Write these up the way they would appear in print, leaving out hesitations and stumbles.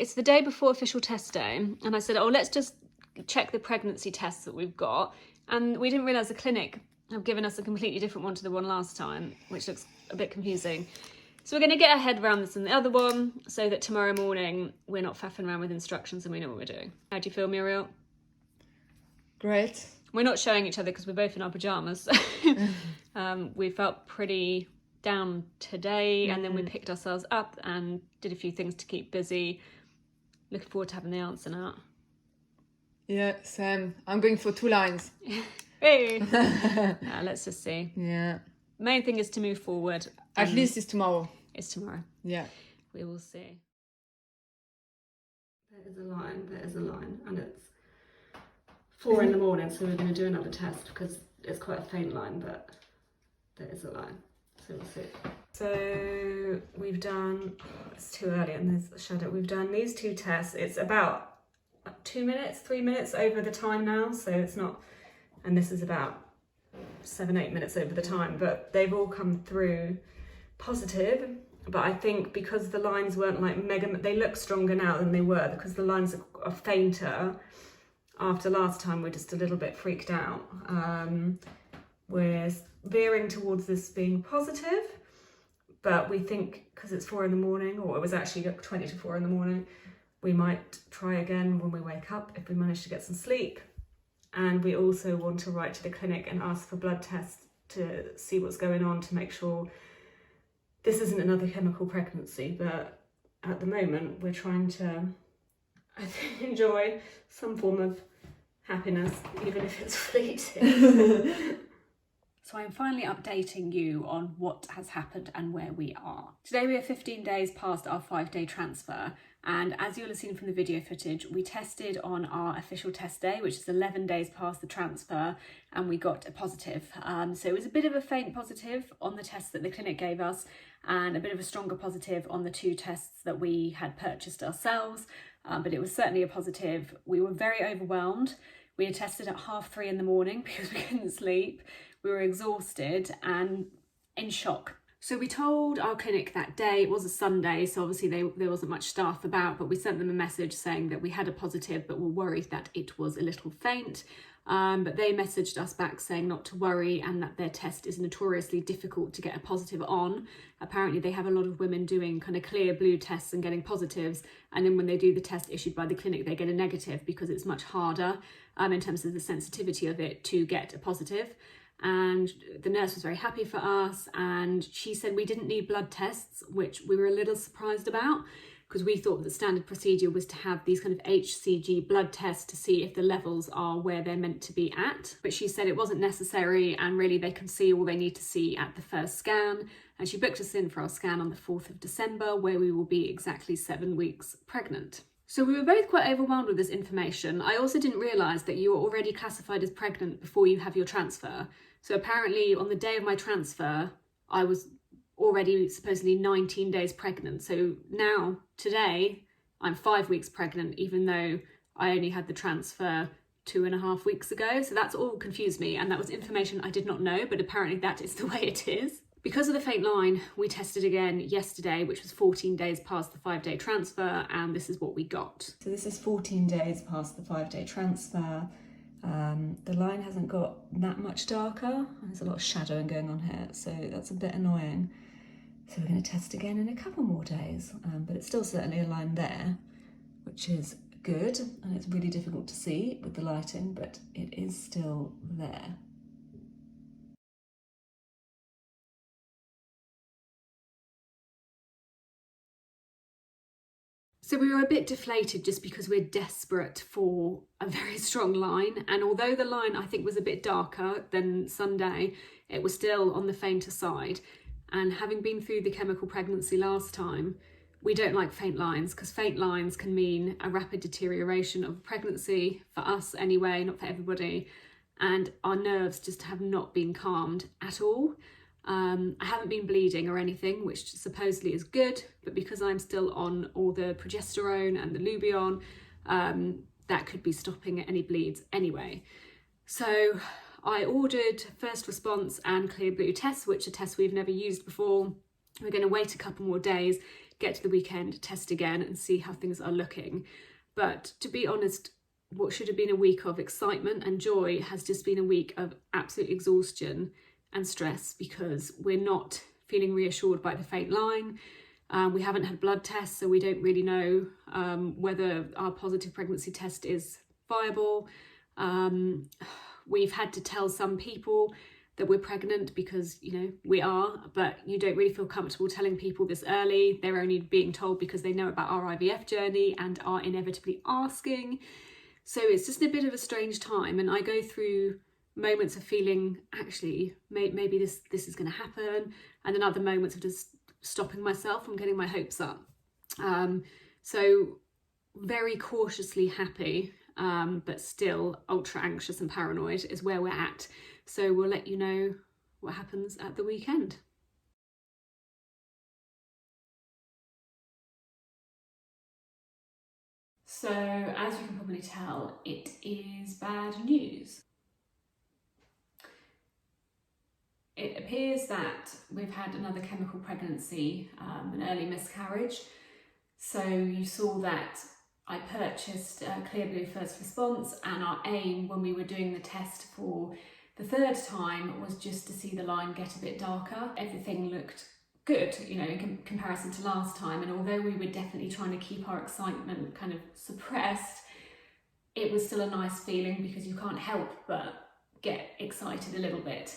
it's the day before official test day, and I said, oh, let's just check the pregnancy tests that we've got. And we didn't realise the clinic have given us a completely different one to the one last time, which looks a bit confusing. So we're going to get our head around this and the other one so that tomorrow morning we're not faffing around with instructions and we know what we're doing. How do you feel, Muriel? Great. We're not showing each other because we're both in our pyjamas. We felt pretty down today, and then we picked ourselves up and did a few things to keep busy. Looking forward to having the answer now. Yeah, same. I'm going for 2 lines. Hey! Let's just see. Yeah. Main thing is to move forward. At least it's tomorrow. It's tomorrow. Yeah. We will see. There is a line, and it's 4 in the morning, so we're going to do another test because it's quite a faint line, but there is a line, so we'll see. So we've done, it's too early and there's a shadow, we've done these 2 tests. It's about 2 minutes, 3 minutes over the time now, so it's not, and this is about 7-8 minutes over the time, but they've all come through positive. But I think because the lines weren't like mega, they look stronger now than they were because the lines are fainter. After last time, we're just a little bit freaked out. We're veering towards this being positive, but we think because it's 4 in the morning, or it was actually 20 to 4 in the morning, we might try again when we wake up if we manage to get some sleep. And we also want to write to the clinic and ask for blood tests to see what's going on, to make sure this isn't another chemical pregnancy. But at the moment, we're trying to, I think, enjoy some form of happiness, even if it's fleeting. So I'm finally updating you on what has happened and where we are. Today we are 15 days past our 5-day transfer, and as you'll have seen from the video footage, we tested on our official test day, which is 11 days past the transfer, and we got a positive. So it was a bit of a faint positive on the test that the clinic gave us, and a bit of a stronger positive on the 2 tests that we had purchased ourselves, but it was certainly a positive. We were very overwhelmed. We had tested at 3:30 in the morning because we couldn't sleep. We were exhausted and in shock. So we told our clinic that day, it was a Sunday, so obviously there wasn't much staff about, but we sent them a message saying that we had a positive, but were worried that it was a little faint. But they messaged us back saying not to worry and that their test is notoriously difficult to get a positive on. Apparently they have a lot of women doing kind of clear blue tests and getting positives, and then when they do the test issued by the clinic, they get a negative because it's much harder in terms of the sensitivity of it to get a positive. And the nurse was very happy for us, and she said we didn't need blood tests, which we were a little surprised about because we thought the standard procedure was to have these kind of HCG blood tests to see if the levels are where they're meant to be at. But she said it wasn't necessary, and really they can see all they need to see at the first scan. And she booked us in for our scan on the 4th of December, where we will be exactly 7 weeks pregnant. So we were both quite overwhelmed with this information. I also didn't realise that you were already classified as pregnant before you have your transfer. So apparently on the day of my transfer, I was already supposedly 19 days pregnant. So now, today, I'm 5 weeks pregnant, even though I only had the transfer 2.5 weeks ago. So that's all confused me, and that was information I did not know, but apparently that is the way it is. Because of the faint line, we tested again yesterday, which was 14 days past the 5-day transfer, and this is what we got. So this is 14 days past the 5-day transfer. The line hasn't got that much darker. There's a lot of shadowing going on here, so that's a bit annoying. So we're going to test again in a couple more days, but it's still certainly a line there, which is good, and it's really difficult to see with the lighting, but it is still there. So we were a bit deflated just because we're desperate for a very strong line, and although the line I think was a bit darker than Sunday, it was still on the fainter side. And having been through the chemical pregnancy last time, we don't like faint lines because faint lines can mean a rapid deterioration of pregnancy, for us anyway, not for everybody, and our nerves just have not been calmed at all. I haven't been bleeding or anything, which supposedly is good, but because I'm still on all the progesterone and the Lubion, that could be stopping any bleeds anyway. So I ordered first response and clear blue tests, which are tests we've never used before. We're going to wait a couple more days, get to the weekend, test again and see how things are looking. But to be honest, what should have been a week of excitement and joy has just been a week of absolute exhaustion and stress, because we're not feeling reassured by the faint line. We haven't had blood tests, so we don't really know whether our positive pregnancy test is viable. We've had to tell some people that we're pregnant because, you know, we are, but you don't really feel comfortable telling people this early. They're only being told because they know about our IVF journey and are inevitably asking. So it's just a bit of a strange time, and I go through moments of feeling, actually, maybe this is going to happen, and then other moments of just stopping myself from getting my hopes up. So very cautiously happy, but still ultra anxious and paranoid is where we're at. So we'll let you know what happens at the weekend. So as you can probably tell, it is bad news. It appears that we've had another chemical pregnancy, an early miscarriage. So you saw that I purchased Clear Blue First Response, and our aim when we were doing the test for the third time was just to see the line get a bit darker. Everything looked good, you know, in comparison to last time, and although we were definitely trying to keep our excitement kind of suppressed, it was still a nice feeling because you can't help but get excited a little bit.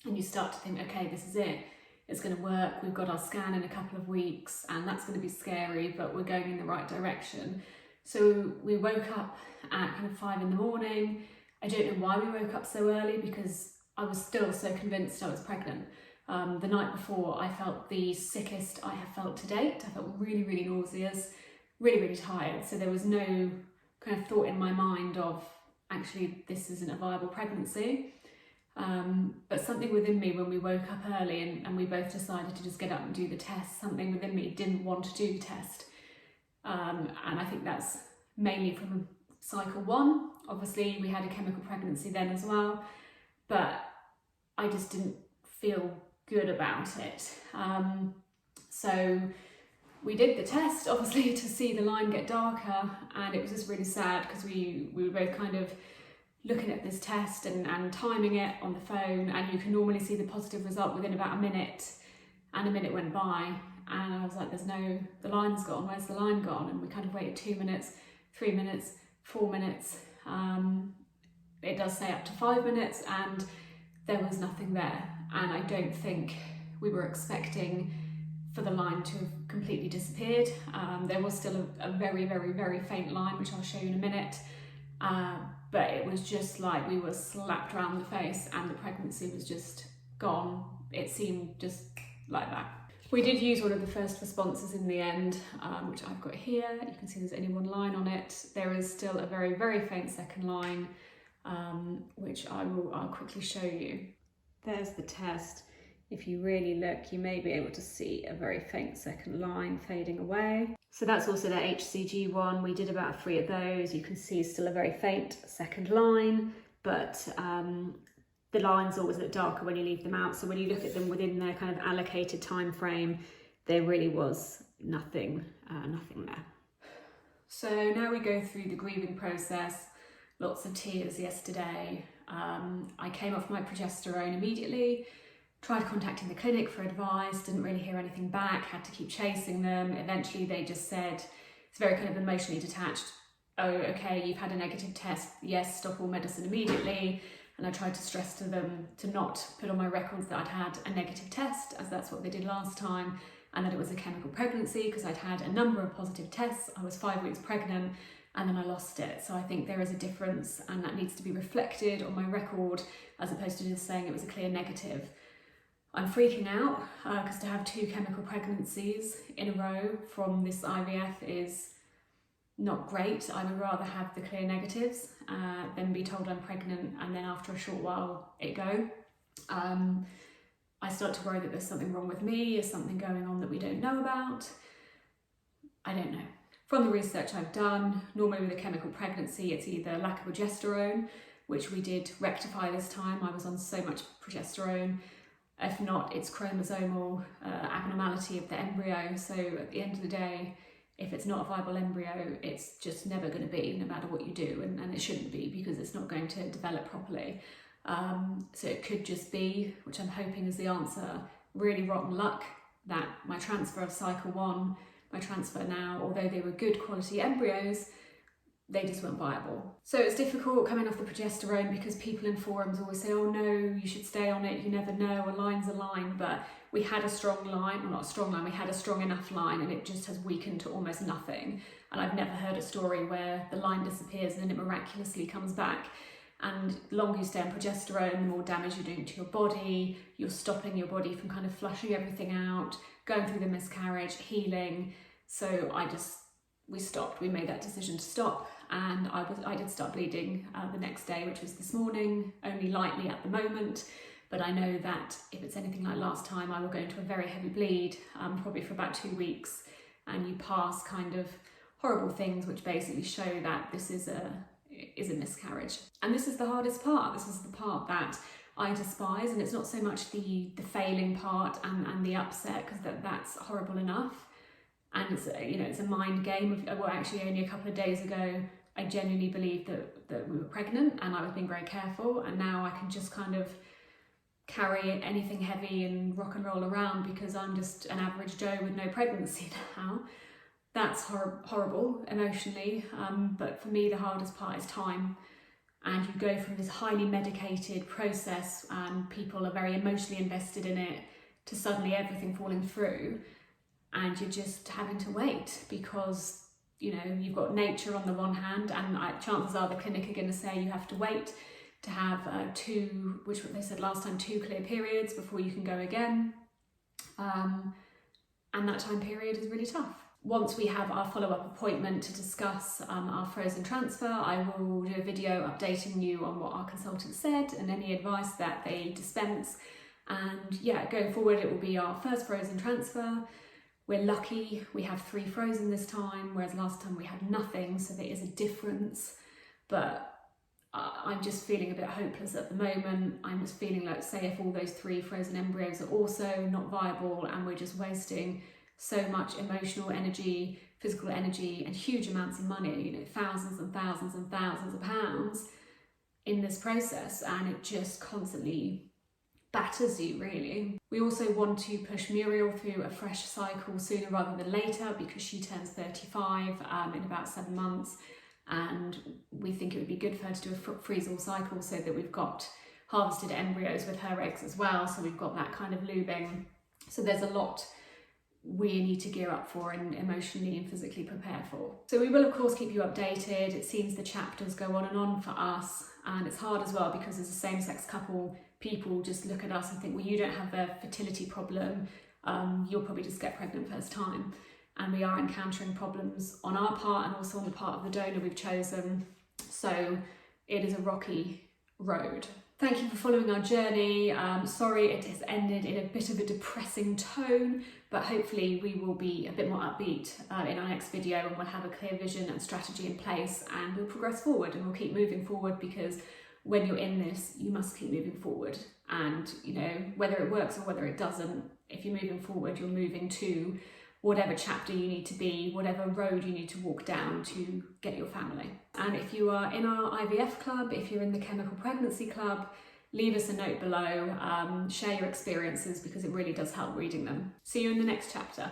And you start to think, okay, this is it, it's going to work, we've got our scan in a couple of weeks, and that's going to be scary, but we're going in the right direction. So we woke up at kind of 5 in the morning. I don't know why we woke up so early, because I was still so convinced I was pregnant. The night before, I felt the sickest I have felt to date. I felt really, really nauseous, really, really tired. So there was no kind of thought in my mind of, actually, this isn't a viable pregnancy. But something within me, when we woke up early and we both decided to just get up and do the test, something within me didn't want to do the test. And I think that's mainly from cycle 1. Obviously, we had a chemical pregnancy then as well, but I just didn't feel good about it. So we did the test, obviously, to see the line get darker, and it was just really sad because we were both kind of looking at this test and timing it on the phone, and you can normally see the positive result within about a minute, and a minute went by and I was like, the line's gone, where's the line gone? And we kind of waited 2 minutes, 3 minutes, 4 minutes, it does say up to 5 minutes, and there was nothing there. And I don't think we were expecting for the line to have completely disappeared. There was still a very, very, very faint line, which I'll show you in a minute. But it was just like we were slapped around the face and the pregnancy was just gone. It seemed just like that. We did use one of the first responses in the end, which I've got here. You can see there's only one line on it. There is still a very, very faint second line, which I'll quickly show you. There's the test. If you really look, you may be able to see a very faint second line fading away. So that's also the HCG one. We did about 3 of those. You can see still a very faint second line, but the lines always look darker when you leave them out. So when you look at them within their kind of allocated time frame, there really was nothing there. So now we go through the grieving process. Lots of tears yesterday. I came off my progesterone immediately. Tried contacting the clinic for advice, didn't really hear anything back, had to keep chasing them. Eventually they just said, it's very kind of emotionally detached, oh, okay, you've had a negative test, yes, stop all medicine immediately. And I tried to stress to them to not put on my records that I'd had a negative test, as that's what they did last time, and that it was a chemical pregnancy, because I'd had a number of positive tests. I was 5 weeks pregnant, and then I lost it. So I think there is a difference, and that needs to be reflected on my record, as opposed to just saying it was a clear negative. I'm freaking out because to have 2 chemical pregnancies in a row from this IVF is not great. I would rather have the clear negatives than be told I'm pregnant and then after a short while it go. I start to worry that there's something wrong with me, is something going on that we don't know about. I don't know. From the research I've done, normally with a chemical pregnancy it's either lack of progesterone, which we did rectify this time. I was on so much progesterone, If not, it's chromosomal abnormality of the embryo. So at the end of the day, if it's not a viable embryo, it's just never going to be, no matter what you do, and it shouldn't be, because it's not going to develop properly. So it could just be, which I'm hoping is the answer, really rotten luck that my transfer of cycle 1, my transfer now, although they were good quality embryos, they just weren't viable. So it's difficult coming off the progesterone, because people in forums always say, oh no, you should stay on it, you never know, a line's a line. But we had a strong line, well, not a strong line, we had a strong enough line, and it just has weakened to almost nothing. And I've never heard a story where the line disappears and then it miraculously comes back. And the longer you stay on progesterone, the more damage you're doing to your body. You're stopping your body from kind of flushing everything out, going through the miscarriage, healing. So we stopped. We made that decision to stop, and I did start bleeding the next day, which was this morning, only lightly at the moment. But I know that if it's anything like last time, I will go into a very heavy bleed, probably for about 2 weeks, and you pass kind of horrible things which basically show that this is a miscarriage. And this is the hardest part. This is the part that I despise, and it's not so much the failing part and the upset, because that's horrible enough. And it's a mind game. Well, actually, only a couple of days ago, I genuinely believed that we were pregnant, and I was being very careful. And now I can just kind of carry anything heavy and rock and roll around because I'm just an average Joe with no pregnancy now. That's horrible emotionally. But for me, the hardest part is time. And you go from this highly medicated process, and people are very emotionally invested in it, to suddenly everything falling through. And you're just having to wait, because you've got nature on the one hand, and chances are the clinic are going to say you have to wait to have 2, which they said last time, 2 clear periods before you can go again. And that time period is really tough. Once we have our follow-up appointment to discuss our frozen transfer, I will do a video updating you on what our consultant said and any advice that they dispense. And yeah, going forward, it will be our first frozen transfer. We're lucky, we have 3 frozen this time, whereas last time we had nothing, so there is a difference. But I'm just feeling a bit hopeless at the moment. I'm just feeling like, say if all those 3 frozen embryos are also not viable, and we're just wasting so much emotional energy, physical energy, and huge amounts of money, thousands and thousands and thousands of pounds in this process, and it just constantly batters you, really. We also want to push Muriel through a fresh cycle sooner rather than later, because she turns 35 in about 7 months, and we think it would be good for her to do a freeze-all cycle, so that we've got harvested embryos with her eggs as well, so we've got that kind of lubing. So there's a lot we need to gear up for and emotionally and physically prepare for. So we will of course keep you updated. It seems the chapters go on and on for us, and it's hard as well, because as a same-sex couple, people just look at us and think, well, you don't have a fertility problem, you'll probably just get pregnant first time. And we are encountering problems on our part and also on the part of the donor we've chosen. So it is a rocky road. Thank you for following our journey. Sorry it has ended in a bit of a depressing tone, but hopefully we will be a bit more upbeat in our next video, and we'll have a clear vision and strategy in place, and we'll progress forward, and we'll keep moving forward, because when you're in this, you must keep moving forward. And whether it works or whether it doesn't, if you're moving forward, you're moving to whatever chapter you need to be, whatever road you need to walk down to get your family. And if you are in our IVF club, if you're in the chemical pregnancy club, leave us a note below, share your experiences, because it really does help reading them. See you in the next chapter.